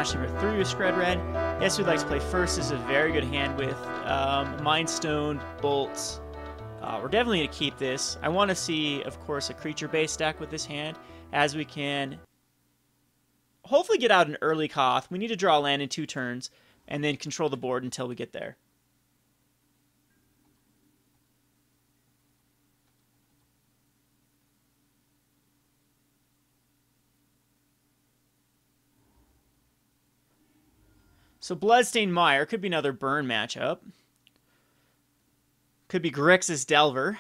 flash number 3 with Skred red. Yes, we'd like to play first. This is a very good hand with Mind Stone, Bolts. We're definitely going to keep this. I want to see, of course, a creature-based deck with this hand, as we can hopefully get out an early Koth. We need to draw a land in 2 turns, and then control the board until we get there. So Bloodstained Mire could be another burn matchup. Could be Grixis Delver.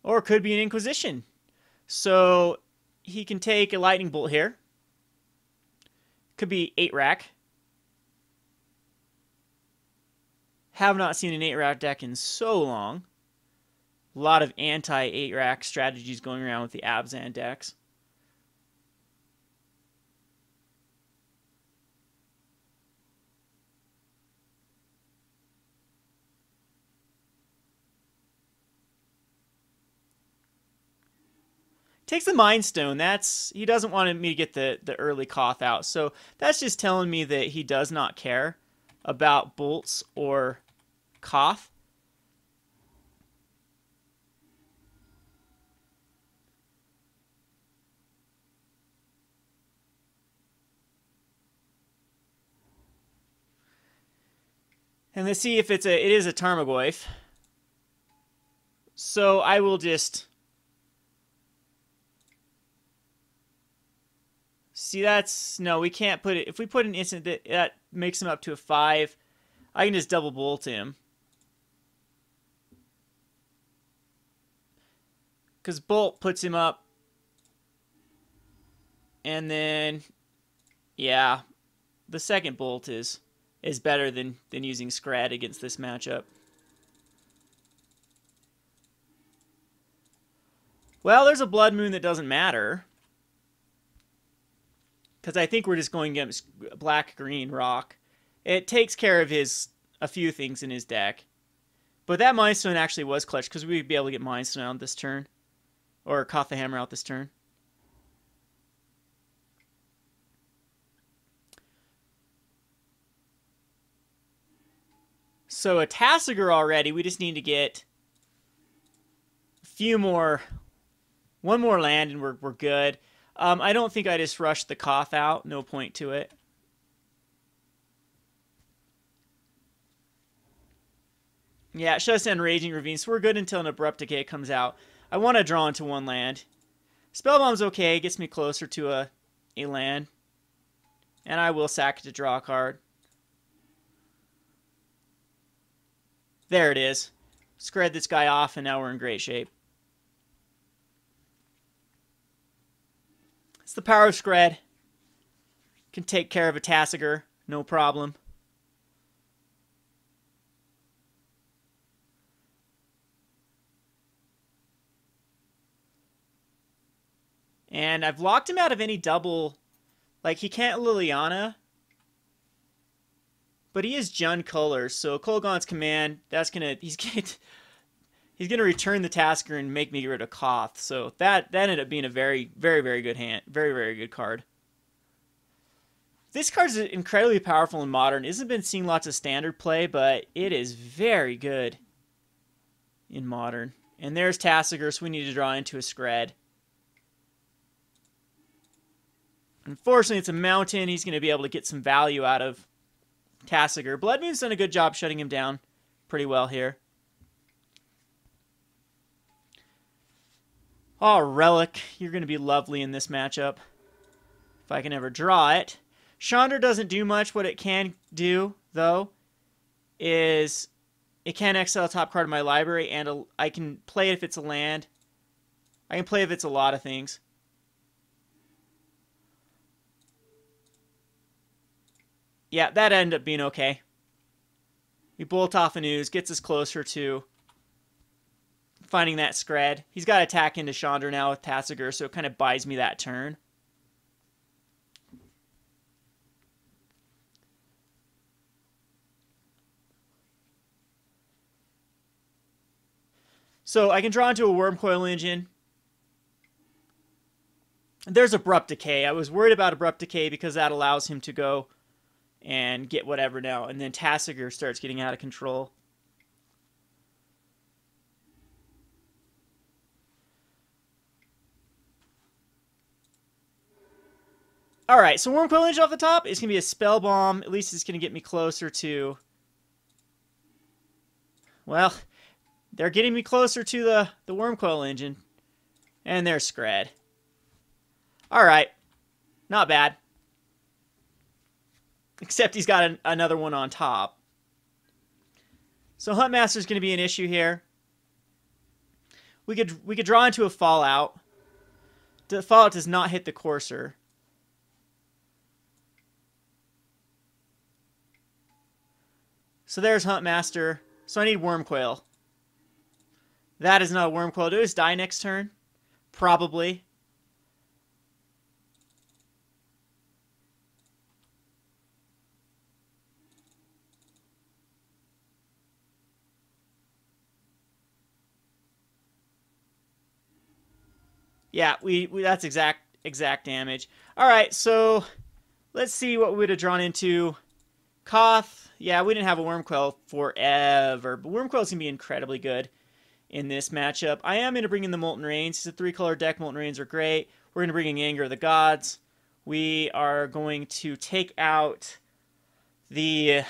Or it could be an Inquisition. So he can take a Lightning Bolt here. Could be 8-rack. Have not seen an 8-rack deck in so long. A lot of anti-8-rack strategies going around with the Abzan decks. Takes the Mind Stone. He doesn't want me to get the early Koth out. So that's just telling me that he does not care about Bolts or Koth. And let's see if it is a Tarmogoyf. So I will just... See, no, we can't put it. If we put an instant, that makes him up to a 5. I can just double bolt him. Because bolt puts him up. And then, yeah, the second bolt is better than using Skred against this matchup. Well, there's a Blood Moon that doesn't matter. Because I think we're just going against black-green rock. It takes care of a few things in his deck. But that Mind Stone actually was clutch, because we'd be able to get Mind Stone out this turn. Or Koth the Hammer out this turn. So a Tasigur already. We just need to get a few more... One more land and we're good. I don't think I just rushed the Koth out. No point to it. Yeah, it should send Raging Ravine, so we're good until an Abrupt Decay comes out. I want to draw into 1 land. Spellbomb's okay. It gets me closer to a land. And I will sack it to draw a card. There it is. Skred this guy off, and now we're in great shape. It's the power of Skred. Can take care of a Tasigur, no problem. And I've locked him out of any double. Like, he can't Liliana. But he is Jund Colors, so Kolaghan's Command, he's gonna return the Tasigur and make me get rid of Koth. So that ended up being a very, very, very good hand. Very, very good card. This card is incredibly powerful in Modern. It hasn't been seeing lots of standard play, but it is very good in Modern. And there's Tasigur, so we need to draw into a Skred. Unfortunately, it's a mountain. He's going to be able to get some value out of Tasigur. Blood Moon's done a good job shutting him down pretty well here. Oh, Relic, you're going to be lovely in this matchup. If I can ever draw it. Chandra doesn't do much. What it can do, though, is it can exile a top card of my library, and I can play it if it's a land. I can play if it's a lot of things. Yeah, that ended up being okay. We bolt off an ooze, gets us closer to finding that Skred. He's got to attack into Chandra now with Tasigur, so it kind of buys me that turn. So I can draw into a Wormcoil Engine. There's Abrupt Decay. I was worried about Abrupt Decay because that allows him to go and get whatever now. And then Tassiger starts getting out of control. Alright, so Wurmcoil Engine off the top is going to be a Spell Bomb. At least it's going to get me closer to... Well, they're getting me closer to the Wurmcoil Engine. And there's Skred. Alright. Not bad. Except he's got another one on top. So Huntmaster's going to be an issue here. We could draw into a Fallout. The Fallout does not hit the Courser. So there's Huntmaster. So I need Wurmcoil. That is not a Wurmcoil. Do his die next turn? Probably. Yeah, that's exact damage. All right, so let's see what we would have drawn into. Koth. Yeah, we didn't have a Wurmcoil forever, but Wurmcoil is going to be incredibly good in this matchup. I am going to bring in the Molten Rains. It's a 3-color deck. Molten Rains are great. We're going to bring in Anger of the Gods. We are going to take out the...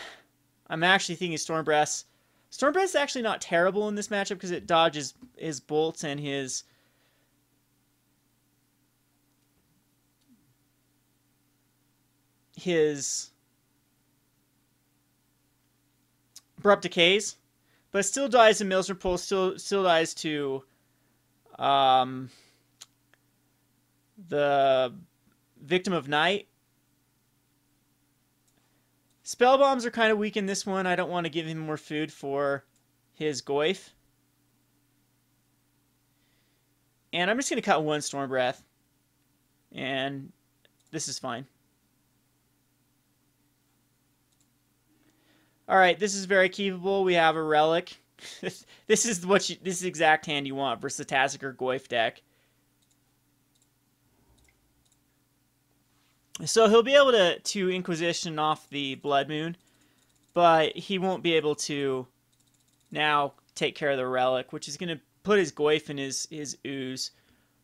I'm actually thinking Stormbreath. Stormbreath is actually not terrible in this matchup because it dodges his bolts and his... Abrupt Decays, but it still dies to Maelstrom Pulse, still dies to the Victim of Night. Spell Bombs are kind of weak in this one. I don't want to give him more food for his Goyf. And I'm just going to cut one Storm Breath. And this is fine. Alright, this is very keepable. We have a Relic. This is the exact hand you want versus the Tassiger Goyf deck. So he'll be able to Inquisition off the Blood Moon, but he won't be able to now take care of the Relic, which is going to put his Goyf and his Ooze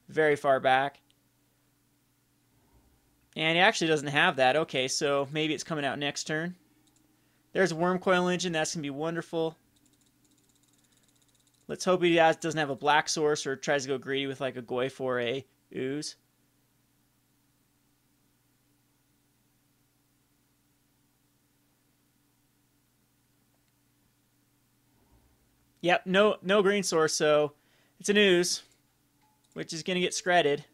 very far back. And he actually doesn't have that. Okay, so maybe it's coming out next turn. There's a Wurmcoil Engine. That's going to be wonderful. Let's hope he doesn't have a Black Source or tries to go greedy with like a Goyf or a Ooze. Yep, no green source, so it's an Ooze, which is going to get Skredded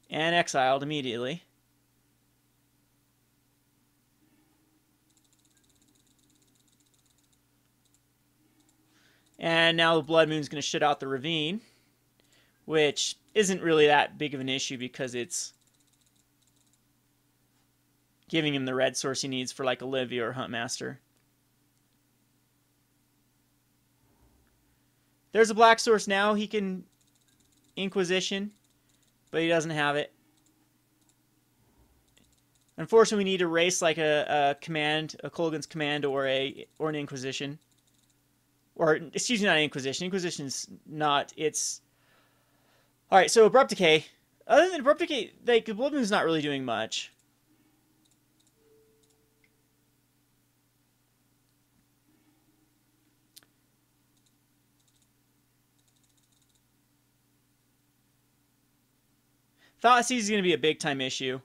and exiled immediately. And now the Blood Moon's going to shut out the Ravine, which isn't really that big of an issue because it's giving him the red source he needs for like Olivia or Huntmaster. There's a Black Source now. He can Inquisition, but he doesn't have it. Unfortunately, we need to race like a command, a Kolaghan's Command, or an Inquisition. Or, excuse me, not an Inquisition. Inquisition's not, it's... Alright, so Abrupt Decay. Other than Abrupt Decay, like, the Blood Moon's not really doing much. Thoughtseize is going to be a big-time issue.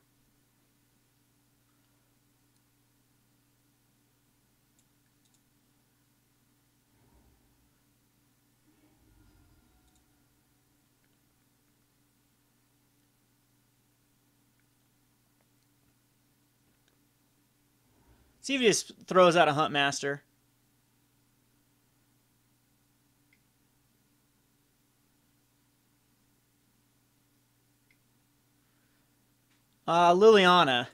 See if he just throws out a Huntmaster. Liliana.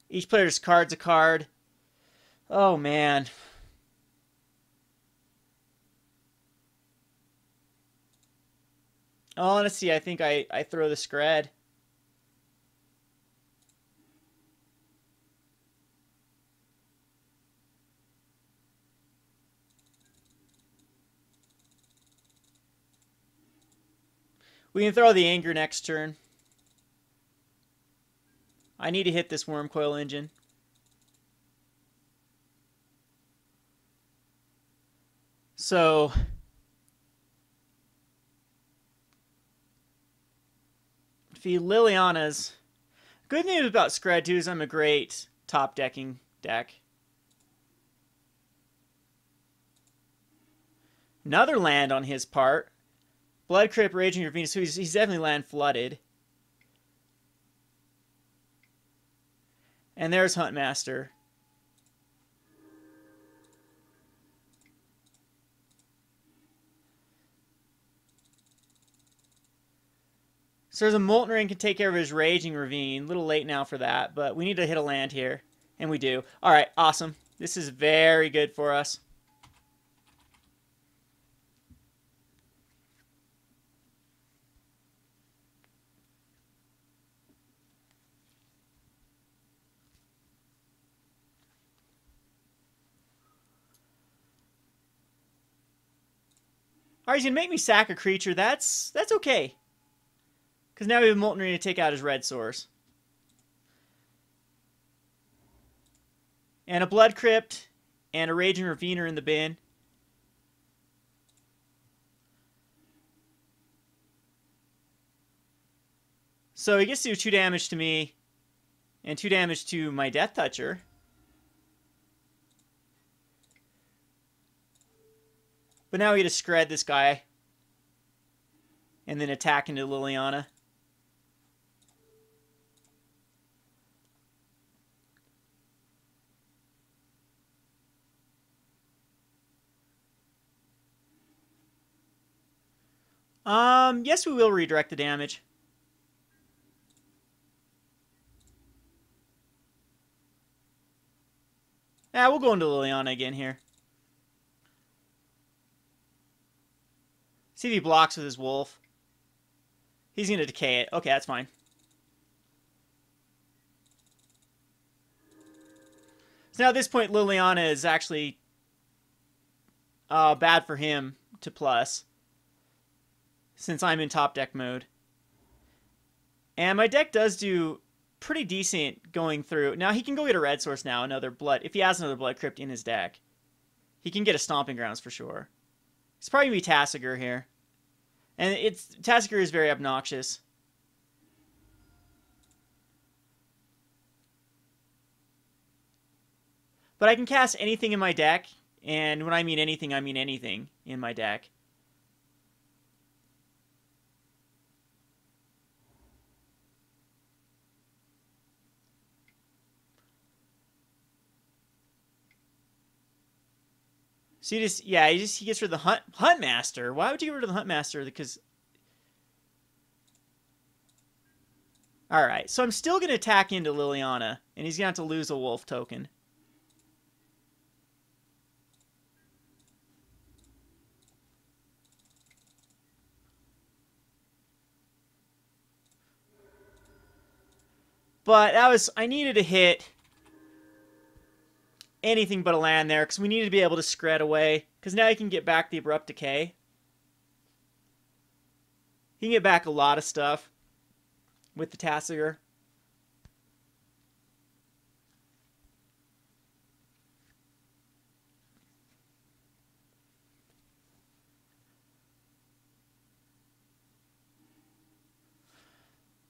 Each player discards a card. Oh, man. Honestly, I think I throw the Skred. We can throw the Anger next turn. I need to hit this Worm Coil Engine. So if he Liliana's... Good news about Skred, too, is I'm a great top decking deck. Another land on his part. Blood Crypt, Raging Ravine, so he's definitely land flooded. And there's Huntmaster. So there's a Molten Ring can take care of his Raging Ravine. A little late now for that, but we need to hit a land here. And we do. Alright, awesome. This is very good for us. Alright, he's going to make me sack a creature. That's okay. Because now we have Molten Ring to take out his red source. And a Blood Crypt and a Raging Ravine are in the bin. So he gets to do 2 damage to me and 2 damage to my Death Toucher. But now we get to Skred this guy and then attack into Liliana. Yes, we will redirect the damage. Yeah, we'll go into Liliana again here. See if he blocks with his wolf. He's going to decay it. Okay, that's fine. So now at this point, Liliana is actually bad for him to plus, since I'm in top deck mode. And my deck does do pretty decent going through. Now he can go get a red source now, another blood. If he has another Blood Crypt in his deck, he can get a Stomping Grounds for sure. It's probably going to be Tasigur here. And Tasigur is very obnoxious. But I can cast anything in my deck, and when I mean anything in my deck. So he gets rid of the Huntmaster. Why would you get rid of the Huntmaster? Because... Alright, so I'm still going to attack into Liliana, and he's going to have to lose a wolf token. But I needed to hit anything but a land there, because we needed to be able to Skred away, because now he can get back the Abrupt Decay. He can get back a lot of stuff with the Tasigur.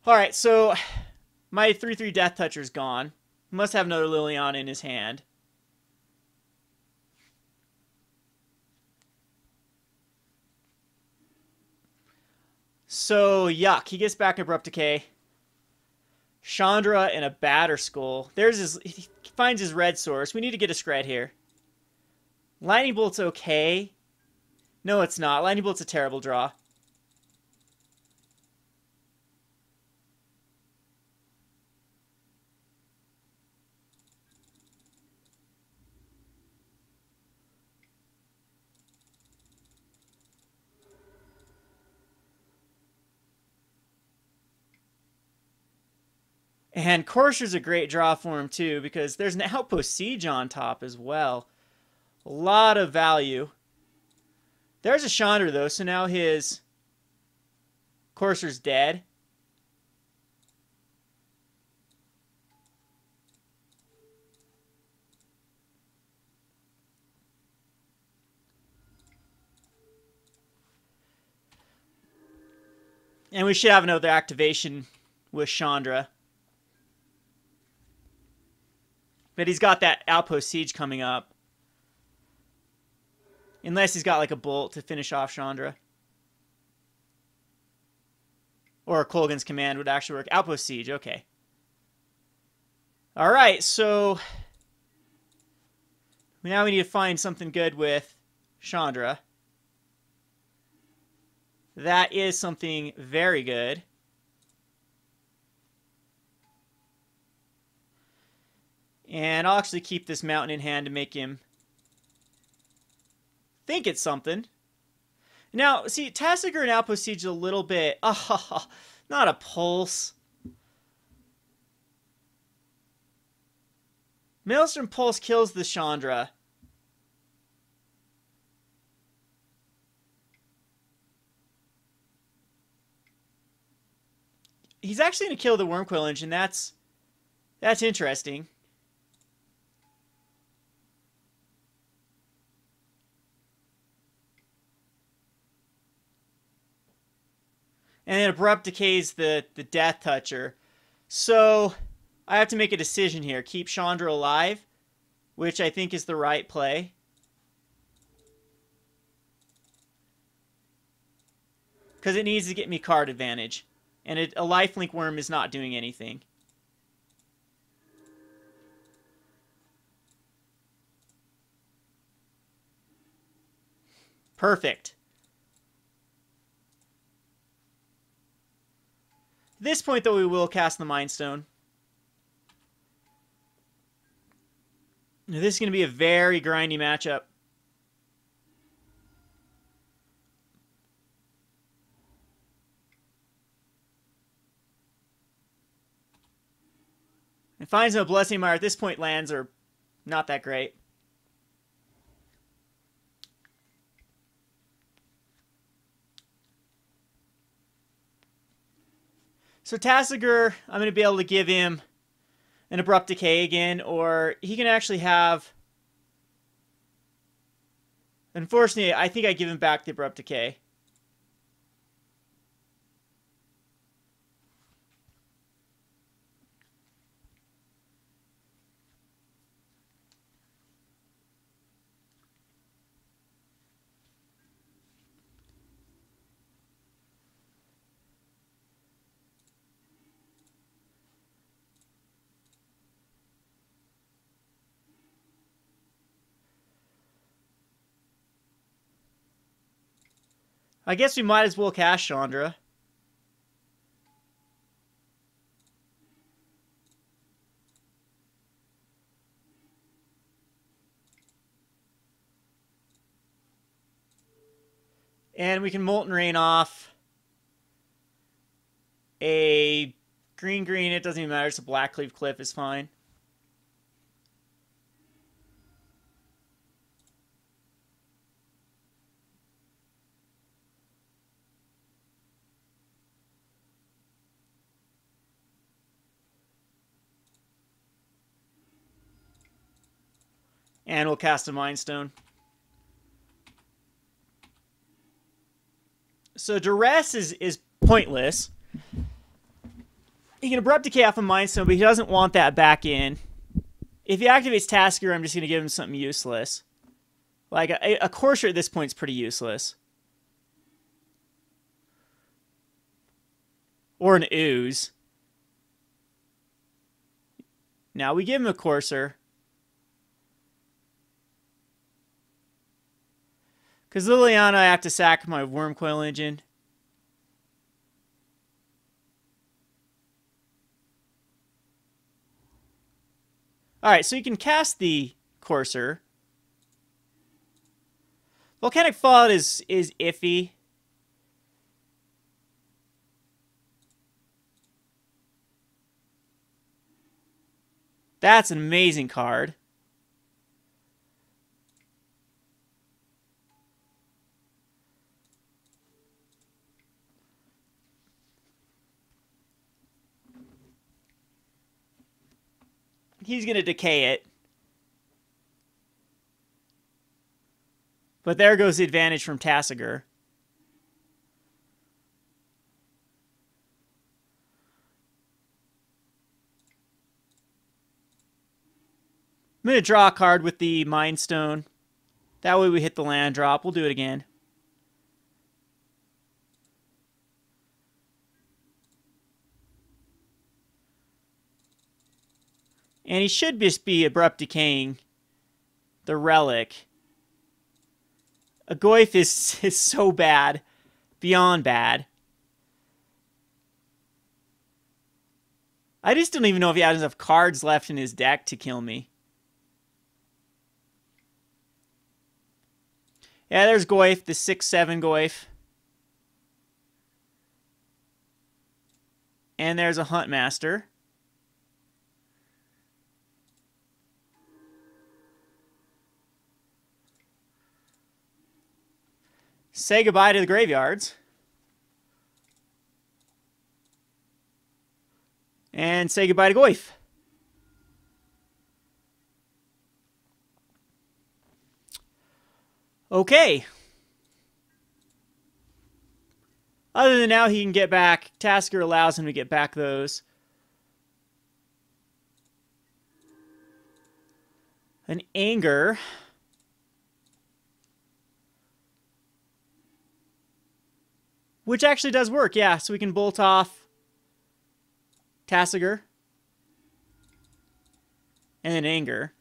Alright, so my 3/3 Death Toucher's gone. He must have another Liliana in his hand. So, yuck. He gets back Abrupt Decay. Chandra and a Batterskull. He finds his red source. We need to get a Skred here. Lightning Bolt's okay. No, it's not. Lightning Bolt's a terrible draw. And Courser's a great draw for him too, because there's an Outpost Siege on top as well. A lot of value. There's a Chandra though, so now his Courser's dead. And we should have another activation with Chandra. But he's got that Outpost Siege coming up. Unless he's got like a bolt to finish off Chandra. Or Kolgan's command would actually work. Outpost Siege, okay. Alright, so now we need to find something good with Chandra. That is something very good. And I'll actually keep this mountain in hand to make him think it's something. Now, see, Tasigur and Outpost Siege a little bit... Oh, not a pulse. Maelstrom Pulse kills the Chandra. He's actually going to kill the Wormcoil Engine. That's interesting. And then Abrupt Decays the Death Toucher. So I have to make a decision here. Keep Chandra alive, which I think is the right play. Because it needs to get me card advantage. And a lifelink worm is not doing anything. Perfect. At this point, though, we will cast the Mind Stone. Now, this is going to be a very grindy matchup. And finds no Blessing Mire. At this point, lands are not that great. So Tasigur, I'm going to be able to give him an Abrupt Decay again, or he can actually have... Unfortunately, I think I give him back the Abrupt Decay. I guess we might as well cast Chandra. And we can Molten Rain off a green, it doesn't even matter, it's a Blackcleave Cliff is fine. And we'll cast a Mind Stone. So Duress is pointless. He can Abrupt Decay off a Mind Stone, but he doesn't want that back in. If he activates Tasker, I'm just going to give him something useless. Like, a Courser at this point is pretty useless. Or an Ooze. Now, we give him a Courser. Because Liliana, I have to sack my Wormcoil Engine. Alright, so you can cast the Courser. Volcanic Fallout is iffy. That's an amazing card. He's going to decay it. But there goes the advantage from Tassiger. I'm going to draw a card with the Mind Stone. That way we hit the land drop. We'll do it again. And he should just be Abrupt Decaying the Relic. A Goyf is so bad. Beyond bad. I just don't even know if he has enough cards left in his deck to kill me. Yeah, there's Goyf, the 6/7 Goyf. And there's a Huntmaster. Say goodbye to the graveyards. And say goodbye to Goyf. Okay. Other than now he can get back. Tasker allows him to get back those. An Anger. Which actually does work, yeah. So we can bolt off Tassiger. And then Anger.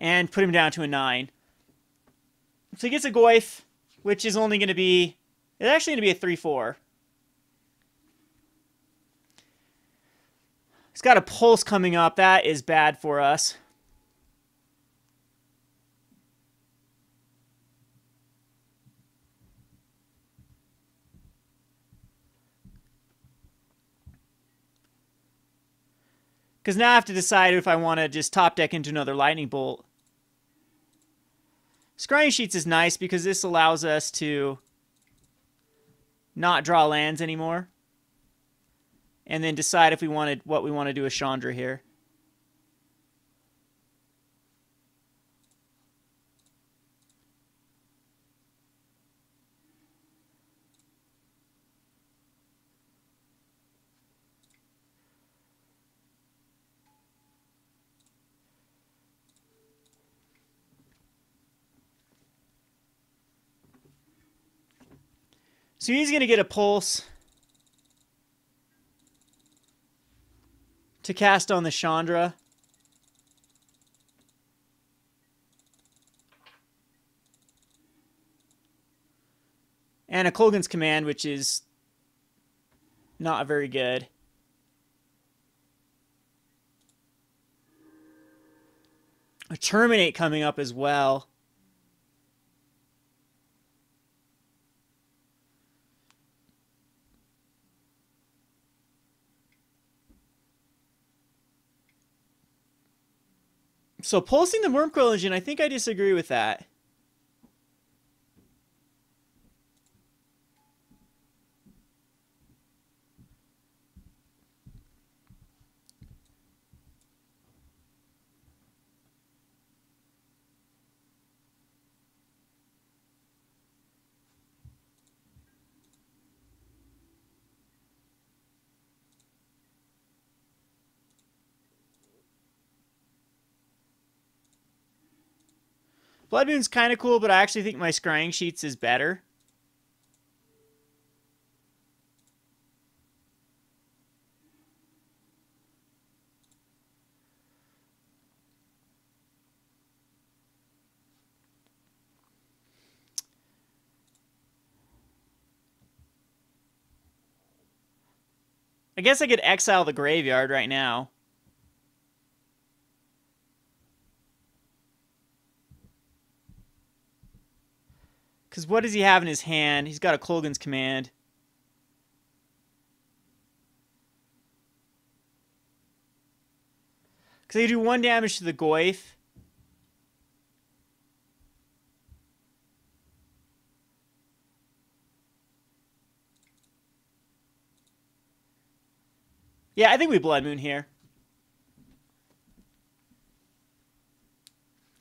And put him down to a 9. So he gets a Goyf, which is only going to be... It's actually going to be a 3/4. He's got a Pulse coming up. That is bad for us. Because now I have to decide if I want to just top deck into another Lightning Bolt. Scrying Sheets is nice because this allows us to not draw lands anymore. And then decide if we wanted what we want to do with Chandra here. So he's going to get a Pulse to cast on the Chandra. And a Kolgan's Command, which is not very good. A Terminate coming up as well. So pulsing the Wormcoil Engine, I think I disagree with that. Blood Moon's kind of cool, but I actually think my Scrying Sheets is better. I guess I could exile the graveyard right now. Because what does he have in his hand? He's got a Kolgan's Command. Because they do 1 damage to the Goyf. Yeah, I think we Blood Moon here.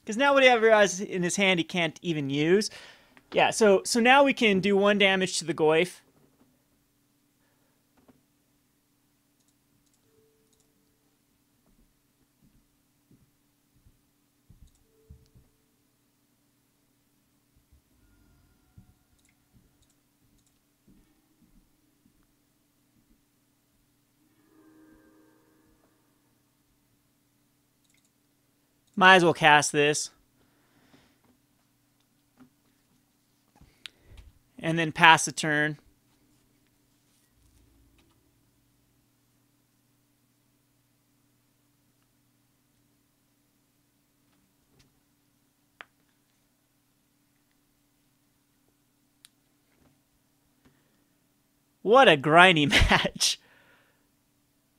Because now whatever he has in his hand he can't even use. Yeah, so now we can do 1 damage to the Goyf. Might as well cast this. And then pass the turn. What a grindy match.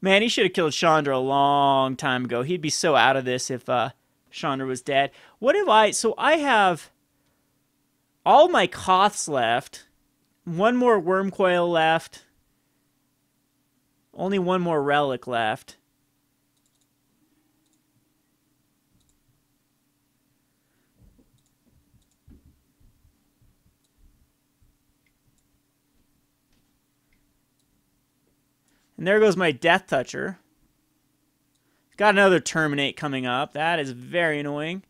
Man, he should have killed Chandra a long time ago. He'd be so out of this if Chandra was dead. What have I... So I have all my Koths left. 1 more Wormcoil left. Only 1 more Relic left. And there goes my Death Toucher. Got another Terminate coming up. That is very annoying.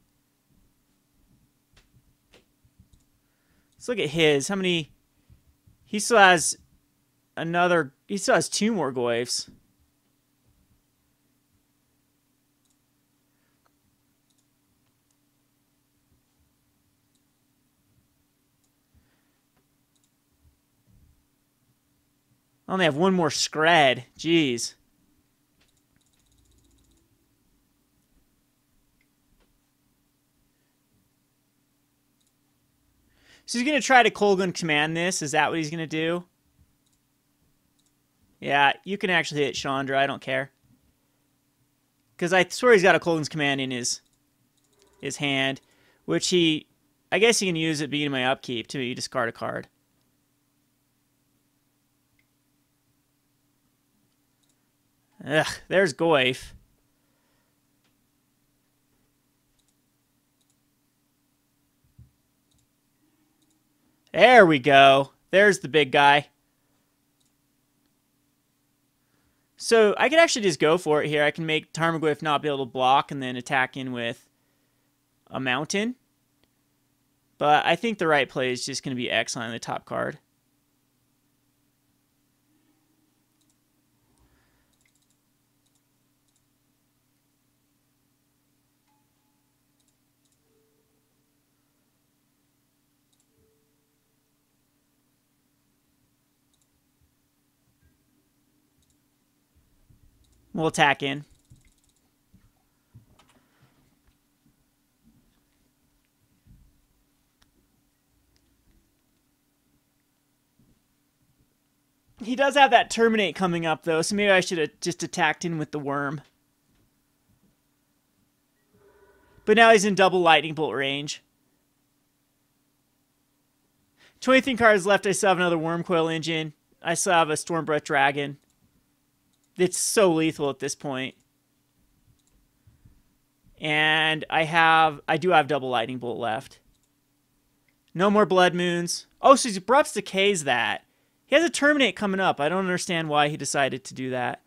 Let's look at his. How many... He still has another... He still has 2 more Goyfs. I only have 1 more Skred. Jeez. So he's going to try to Kolgan command this. Is that what he's going to do? Yeah, you can actually hit Chandra. I don't care. Because I swear he's got a Kolgan's command in his hand. Which he... I guess he can use at the beginning of my upkeep to discard a card. Ugh, there's Goyf. There we go. There's the big guy. So I could actually just go for it here. I can make Tarmogoyf not be able to block and then attack in with a mountain. But I think the right play is just going to be exiling the top card. We'll attack in. He does have that Terminate coming up, though, so maybe I should have just attacked in with the Worm. But now he's in double Lightning Bolt range. 23 cards left. I still have another Wormcoil Engine. I still have a Stormbreath Dragon. It's so lethal at this point. And I do have double Lightning Bolt left. No more Blood Moons. Oh, so he Abrupt Decays that. He has a Terminate coming up. I don't understand why he decided to do that.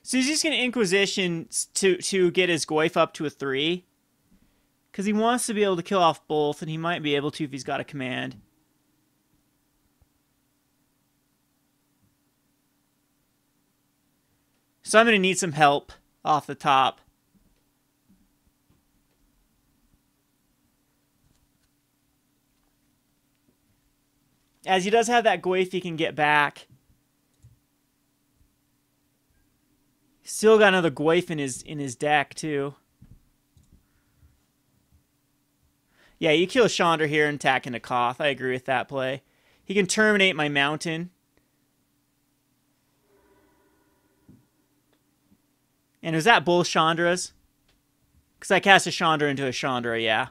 So he's just going to Inquisition to get his Goyf up to a 3. Because he wants to be able to kill off both, and he might be able to if he's got a command. So I'm going to need some help off the top. As he does have that Goyf he can get back. Still got another Goyf in his deck, too. Yeah, you kill Chandra here and attack into Koth. I agree with that play. He can terminate my mountain. And was that both Chandras? Because I cast a Chandra into a Chandra, yeah.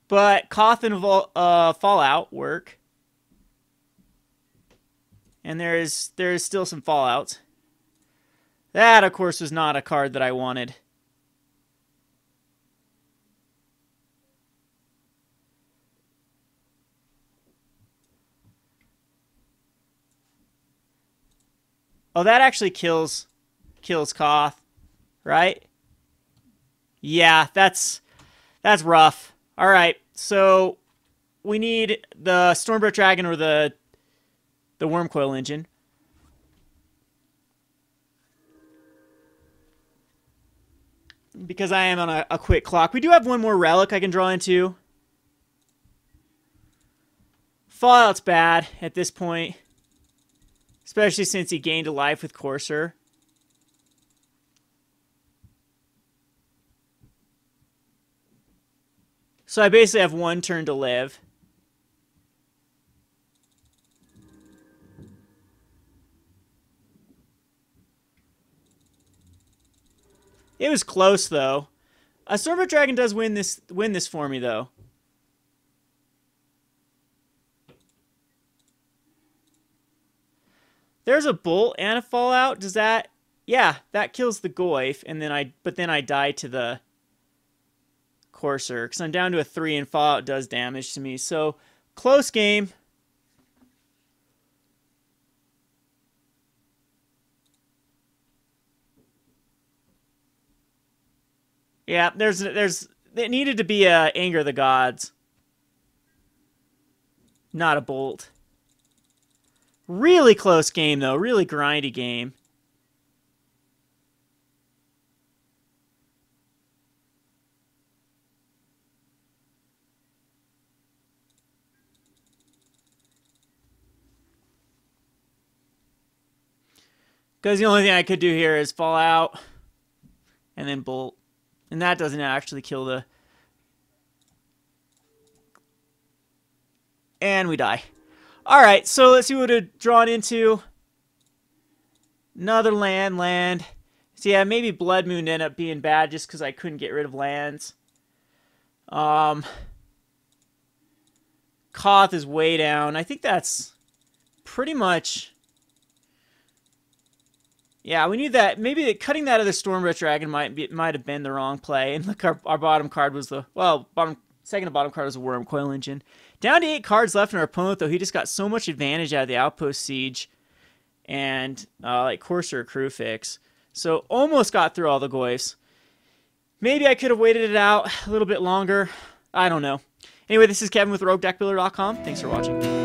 But Koth and Fallout work. And there is still some Fallouts. That, of course, was not a card that I wanted. Oh, that actually kills Koth, right? Yeah, that's rough. All right, so we need the Stormbreath Dragon or the Wormcoil Engine. Because I am on a quick clock. We do have one more relic I can draw into. Fallout's bad at this point. Especially since he gained a life with Courser. So I basically have one turn to live. It was close, though. A Stormbreath Dragon does win this for me, though. There's a Bolt and a Fallout. Does that... Yeah, that kills the Goyf, and then but then I die to the Courser, because I'm down to a 3, and Fallout does damage to me. So, close game. Yeah, it needed to be a Anger of the Gods. Not a Bolt. Really close game, though. Really grindy game. Because the only thing I could do here is Fallout and then Bolt. And that doesn't actually kill the... And we die. Alright, so let's see what it drawn into. Another land. So yeah, maybe Blood Moon ended up being bad just because I couldn't get rid of lands. Koth is way down. I think that's pretty much... Yeah, we need that. Maybe cutting that other Stormbreath Dragon might have been the wrong play. And look, our bottom card was the... Well, second to bottom card was the Wormcoil Engine. Down to 8 cards left in our opponent, though. He just got so much advantage out of the Outpost Siege and like Courser Crew Fix. So almost got through all the Goyfs. Maybe I could have waited it out a little bit longer. I don't know. Anyway, this is Kevin with RogueDeckBuilder.com. Thanks for watching.